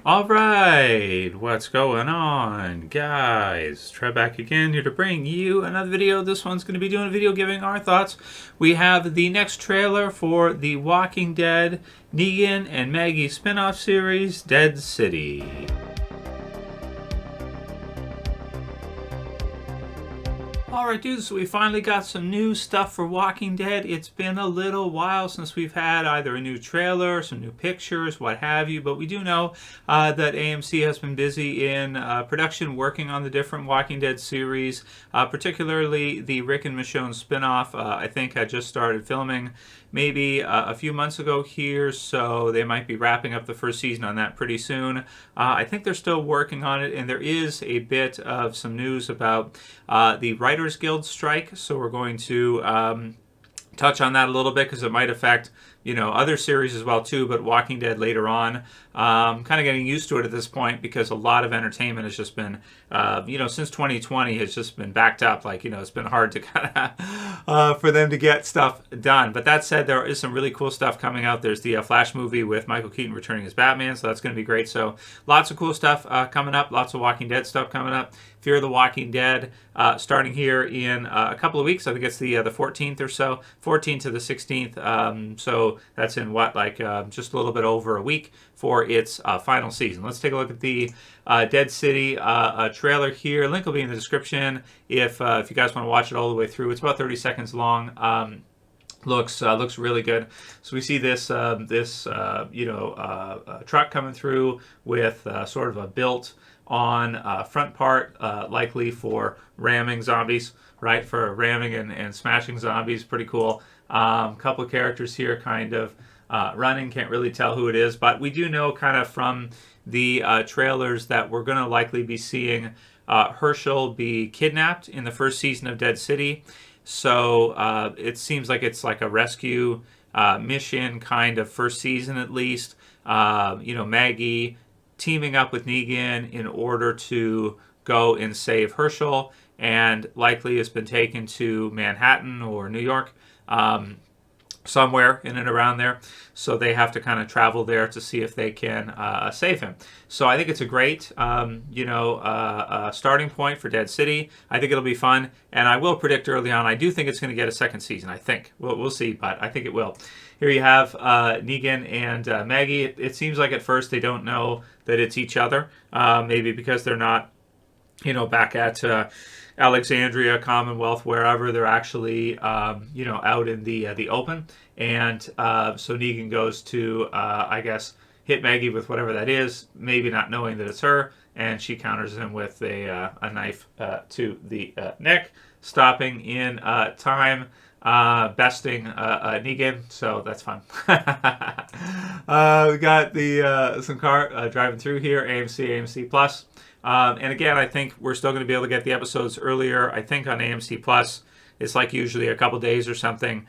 All right, what's going on, guys? Trev back again here to bring you another video. This one's going to be doing a video giving our thoughts. We have the next trailer for the Walking Dead Negan and Maggie spin-off series, Dead City. Alright dudes, so we finally got some new stuff for Walking Dead. It's been a little while since we've had either a new trailer, some new pictures, what have you, but we do know that AMC has been busy in production working on the different Walking Dead series, particularly the Rick and Michonne spinoff. I think had just started filming maybe a few months ago here, so they might be wrapping up the first season on that pretty soon. I think they're still working on it, and there is a bit of some news about the Writers Guild strike, so we're going to touch on that a little bit because it might affect other series as well too, but Walking Dead later on. Kind of getting used to it at this point because a lot of entertainment has just been, since 2020 has just been backed up. It's been hard to kind of for them to get stuff done. But that said, there is some really cool stuff coming out. There's the Flash movie with Michael Keaton returning as Batman, so that's going to be great. So lots of cool stuff coming up. Lots of Walking Dead stuff coming up. Fear the Walking Dead starting here in a couple of weeks. I think it's the 14th or so, 14th to the 16th. So that's in just a little bit over a week for its final season. Let's take a look at the Dead City trailer here. Link will be in the description if you guys want to watch it all the way through. It's about 30 seconds long. Looks really good. So we see this truck coming through with sort of a built on front part, likely for ramming zombies, right? For ramming and smashing zombies. Pretty cool. Couple of characters here kind of running. Can't really tell who it is, but we do know kind of from the trailers that we're going to likely be seeing Herschel be kidnapped in the first season of Dead City. So it seems like it's like a rescue mission kind of first season at least. Maggie teaming up with Negan in order to go and save Herschel, and likely has been taken to Manhattan or New York, somewhere in and around there. So they have to kind of travel there to see if they can save him. So I think it's a great, starting point for Dead City. I think it'll be fun, and I will predict early on, I do think it's going to get a second season. I think we'll see, but I think it will. Here you have Negan and Maggie. It seems like at first they don't know that it's each other, maybe because they're not, back at Alexandria, Commonwealth, wherever. They're actually, out in the open. And so Negan goes to, hit Maggie with whatever that is, maybe not knowing that it's her, and she counters him with a knife to the neck, stopping in time, besting Negan, so that's fun. We got some car driving through here, AMC Plus. And again, I think we're still going to be able to get the episodes earlier. I think on AMC Plus, it's like usually a couple days or something.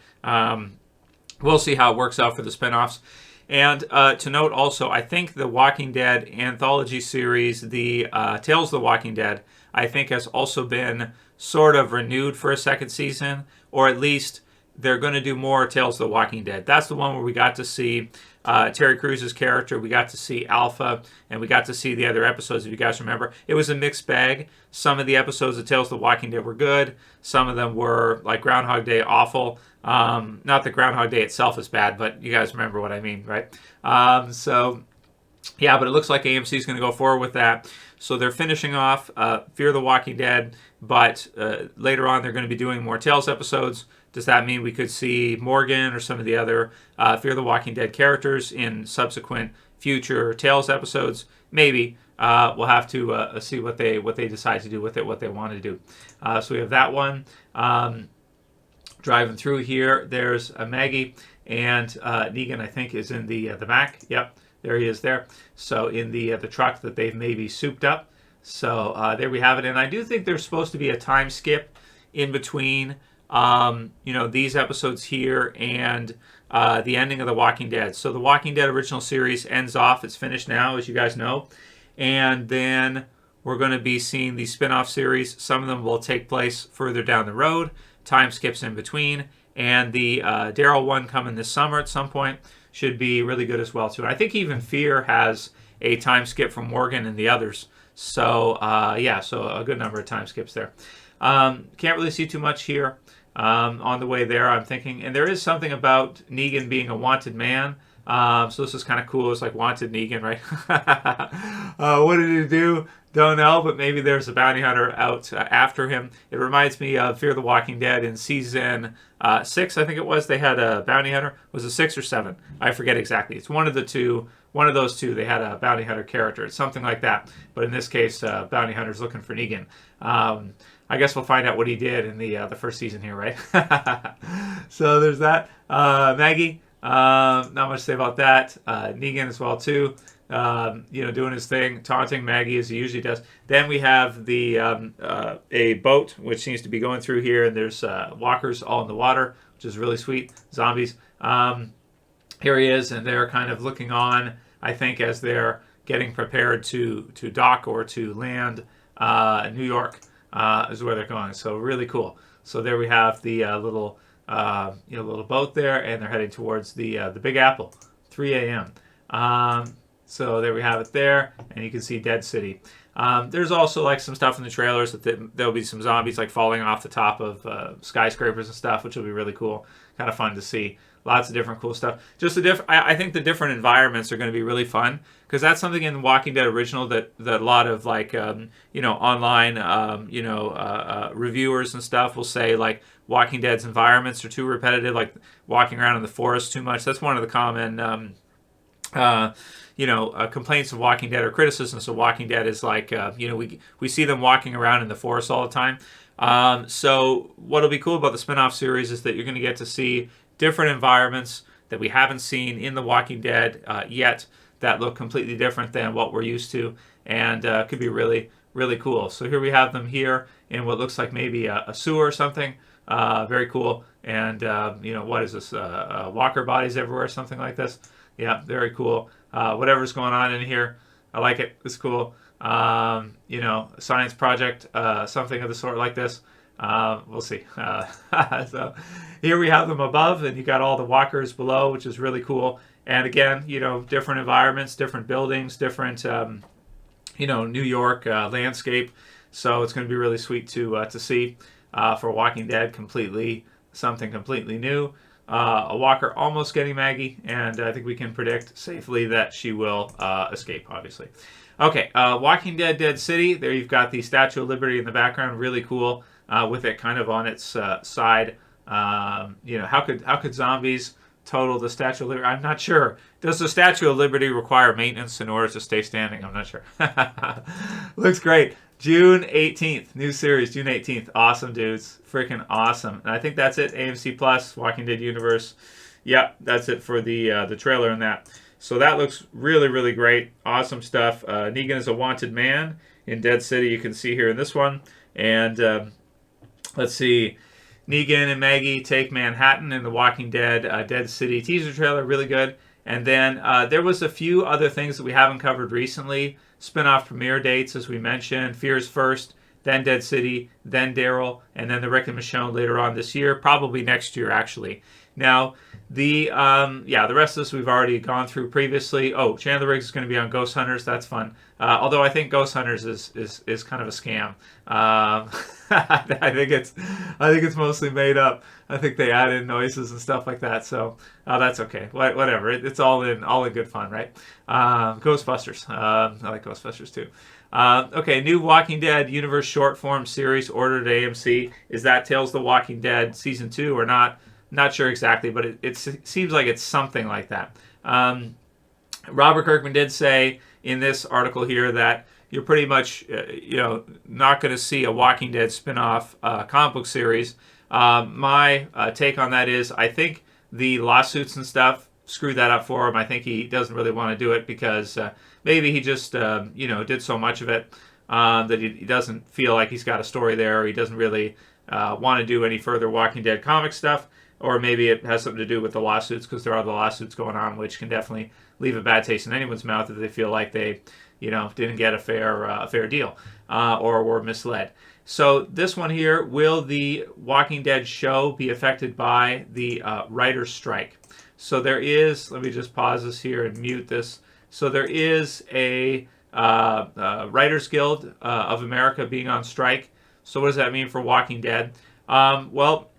We'll see how it works out for the spinoffs. And to note also, I think the Walking Dead anthology series, the Tales of the Walking Dead, I think has also been sort of renewed for a second season, or at least they're going to do more Tales of the Walking Dead. That's the one where we got to see Terry Crews's character, we got to see Alpha, and we got to see the other episodes, if you guys remember. It was a mixed bag. Some of the episodes of Tales of the Walking Dead were good. Some of them were, like Groundhog Day, awful. Not that Groundhog Day itself is bad, but you guys remember what I mean, right? Yeah, but it looks like AMC is going to go forward with that. So they're finishing off Fear the Walking Dead, but later on they're going to be doing more Tales episodes. Does that mean we could see Morgan or some of the other Fear the Walking Dead characters in subsequent future Tales episodes? Maybe. We'll have to see what they decide to do with it, what they want to do. So we have that one. Driving through here, there's Maggie, and Negan, I think, is in the back. Yep. There he is there. So in the truck that they've maybe souped up. So there we have it. And I do think there's supposed to be a time skip in between, these episodes here and the ending of The Walking Dead. So The Walking Dead original series ends off. It's finished now, as you guys know. And then we're going to be seeing the spin-off series. Some of them will take place further down the road. Time skips in between. And the Daryl one coming this summer at some point should be really good as well too. And I think even Fear has a time skip from Morgan and the others. So yeah, so a good number of time skips there. Can't really see too much here. On the way there, I'm thinking, and there is something about Negan being a wanted man. So this is kind of cool. It's like wanted Negan, right? What did he do? Don't know, but maybe there's a bounty hunter out after him. It reminds me of Fear the Walking Dead in season 6, I think it was. They had a bounty hunter. Was it 6 or 7? I forget exactly. It's one of the two. One of those two. They had a bounty hunter character. It's something like that. But in this case, bounty hunter's looking for Negan. I guess we'll find out what he did in the first season here, right? So there's that. Maggie. Not much to say about that. Negan as well too. Doing his thing, taunting Maggie as he usually does. Then we have the a boat which seems to be going through here, and there's walkers all in the water, which is really sweet. Zombies. Here he is, and they're kind of looking on, I think, as they're getting prepared to dock or to land. New York is where they're going. So really cool. So there we have the little boat there, and they're heading towards the Big Apple, 3 a.m. So there we have it there, and you can see Dead City. There's also like some stuff in the trailers that there'll be some zombies like falling off the top of skyscrapers and stuff, which will be really cool. Kind of fun to see. Lots of different cool stuff. I think the different environments are going to be really fun, because that's something in Walking Dead original that a lot of like online reviewers and stuff will say, like, Walking Dead's environments are too repetitive, like walking around in the forest too much. That's one of the common complaints of Walking Dead, or criticisms of Walking Dead, is like we see them walking around in the forest all the time. So what'll be cool about the spin-off series is that you're going to get to see different environments that we haven't seen in The Walking Dead yet, that look completely different than what we're used to, and could be really, really cool. So here we have them here in what looks like maybe a sewer or something. Very cool. And, what is this? Walker bodies everywhere, something like this. Yeah, very cool. Whatever's going on in here, I like it. It's cool. Science project, something of the sort like this. We'll see. So here we have them above, and you got all the walkers below, which is really cool. And again, different environments, different buildings, different, New York landscape. So it's going to be really sweet to see for Walking Dead. Something completely new. A walker almost getting Maggie, and I think we can predict safely that she will escape, obviously. Okay, Walking Dead, Dead City. There you've got the Statue of Liberty in the background. Really cool, with it kind of on its side. How could zombies total the Statue of Liberty? I'm not sure. Does the Statue of Liberty require maintenance in order to stay standing? I'm not sure. Looks great. June 18th, new series, June 18th. Awesome, dudes. Freaking awesome. And I think that's it. AMC Plus, Walking Dead Universe. Yeah, that's it for the trailer and that. So that looks really, really great. Awesome stuff. Negan is a wanted man in Dead City. You can see here in this one. And let's see. Negan and Maggie take Manhattan in the Walking Dead Dead City teaser trailer. Really good. And then there was a few other things that we haven't covered recently. Spin-off premiere dates, as we mentioned. Fears first, then Dead City, then Daryl, and then the Rick and Michonne later on this year. Probably next year, actually. Now, the rest of this we've already gone through previously. Oh, Chandler Riggs is going to be on Ghost Hunters. That's fun. Although I think Ghost Hunters is kind of a scam. I think it's mostly made up. I think they add in noises and stuff like that. So that's okay. Whatever. It's all in good fun, right? Ghostbusters. I like Ghostbusters too. Okay, new Walking Dead universe short form series ordered at AMC. Is that Tales of the Walking Dead season 2 or not? Not sure exactly, but it seems like it's something like that. Robert Kirkman did say in this article here that you're pretty much not going to see a Walking Dead spin-off comic book series. My take on that is I think the lawsuits and stuff screwed that up for him. I think he doesn't really want to do it because maybe he just did so much of it that he doesn't feel like he's got a story there, or he doesn't really want to do any further Walking Dead comic stuff. Or maybe it has something to do with the lawsuits, because there are the lawsuits going on, which can definitely leave a bad taste in anyone's mouth if they feel like they, didn't get a fair deal or were misled. So this one here, will the Walking Dead show be affected by the writer's strike? So there is, let me just pause this here and mute this. So there is a Writers Guild of America being on strike. So what does that mean for Walking Dead? Well,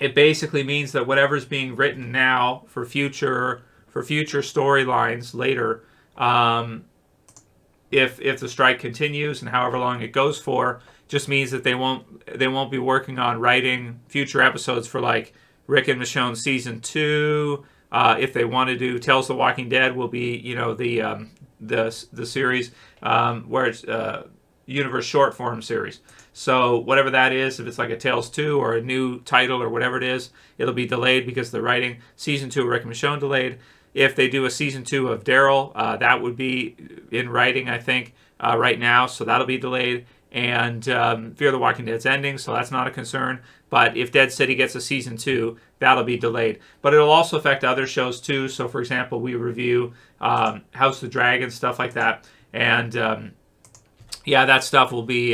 it basically means that whatever's being written now for future storylines later, if the strike continues and however long it goes for, just means that they won't be working on writing future episodes for like Rick and Michonne season 2. If they want to do Tales of the Walking Dead, will be the series where it's universe short form series. So whatever that is, if it's like a Tales 2 or a new title or whatever it is, it'll be delayed because they're writing. Season 2 of Rick and Michonne delayed. If they do a season 2 of Daryl, that would be in writing, I think, right now. So that'll be delayed. And Fear the Walking Dead's ending, so that's not a concern. But if Dead City gets a season 2, that'll be delayed. But it'll also affect other shows too. So for example, we review House of the Dragon, stuff like that. And yeah, that stuff will be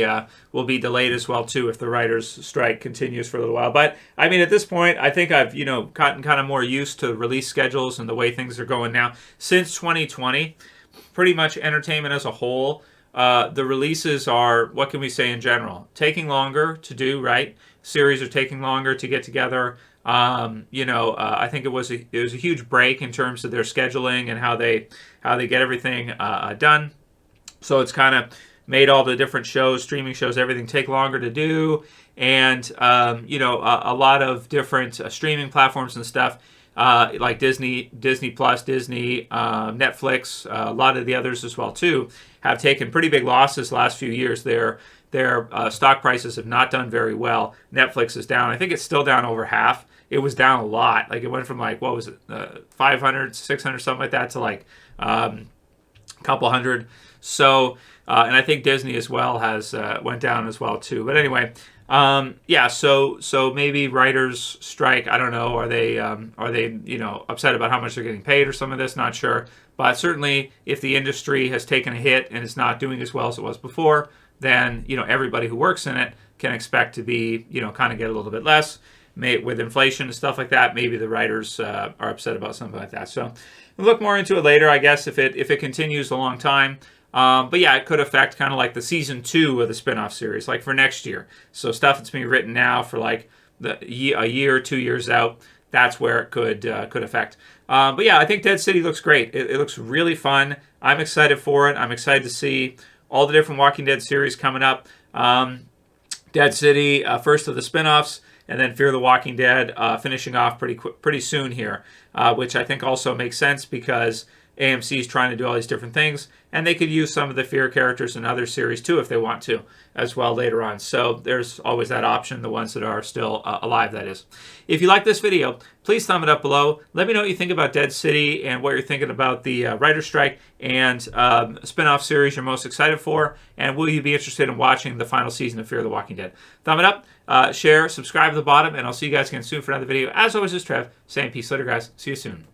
delayed as well too if the writers' strike continues for a little while. But I mean, at this point, I think I've gotten kind of more used to release schedules and the way things are going now. Since 2020, pretty much entertainment as a whole, the releases are, what can we say in general, taking longer to do. Right, series are taking longer to get together. I think it was a huge break in terms of their scheduling and how they get everything done. So it's kind of made all the different shows, streaming shows, everything take longer to do. And, a lot of different streaming platforms and stuff, like Disney Plus, Disney, Netflix, a lot of the others as well, too, have taken pretty big losses the last few years. Their stock prices have not done very well. Netflix is down. I think it's still down over half. It was down a lot. Like it went from like, what was it, 500, 600, something like that to like a couple hundred. So, and I think Disney as well has went down as well too. But anyway, so maybe writers strike. I don't know. Are they upset about how much they're getting paid or some of this? Not sure. But certainly, if the industry has taken a hit and is not doing as well as it was before, then everybody who works in it can expect to be kind of get a little bit less. With inflation and stuff like that, maybe the writers are upset about something like that. So we'll look more into it later, I guess, if it continues a long time. But yeah, it could affect kind of like the season 2 of the spinoff series, like for next year. So stuff that's being written now for like a year, 2 years out, that's where it could affect. But yeah, I think Dead City looks great. It looks really fun. I'm excited for it. I'm excited to see all the different Walking Dead series coming up. Dead City, first of the spinoffs, and then Fear the Walking Dead finishing off pretty soon here, which I think also makes sense because AMC is trying to do all these different things, and they could use some of the Fear characters in other series too if they want to as well later on. So there's always that option, the ones that are still alive, that is. If you like this video, please thumb it up below. Let me know what you think about Dead City and what you're thinking about the writer's strike and spin-off series you're most excited for, and will you be interested in watching the final season of Fear the Walking Dead? Thumb it up, share, subscribe at the bottom, and I'll see you guys again soon for another video. As always, this is Trev, saying peace later, guys. See you soon.